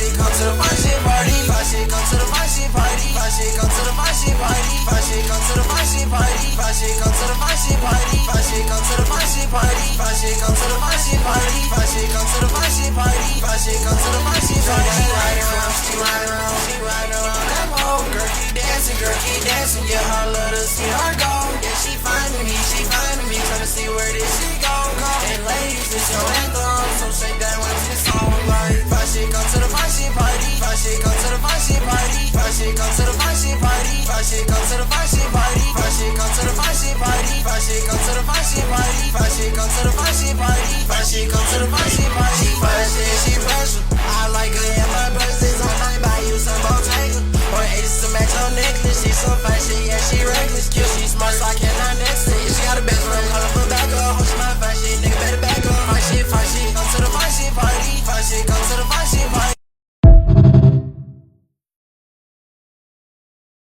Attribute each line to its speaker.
Speaker 1: she come to the fine shit party. Fine shit come to the fine shit party. Fine shit come to the fine shit party. Fine shit come to the fine shit party. Fine shit come to the fine shit party. Fine shit come to the fine shit party. Fine shit come to the fine shit party. Fine shit come to the fine shit party. Fine shit come to the fine shit party. She ride around, she ride around, she ride around that pole. Girl keep dancing, yeah, I love to see her go. Yeah, she finding me, trying to see where this shit go. And ladies, it's your anthem, so shake that when this song like. Fine shit come to the fine shit party. Fine shit come to the fine shit party. Fine shit come to the fine shit party. Fine shit come to the fine shit party. Fine shit come to the fine shit party. Fine shit come to the fine shit party. Fine shit come to the fine shit party. Fine shit come to the fine shit party. Fine shit, she special. I like her and my birthdays on night. Buy you some Bottega or Ace to match your necklace. She so fine shit, yeah, she reckless.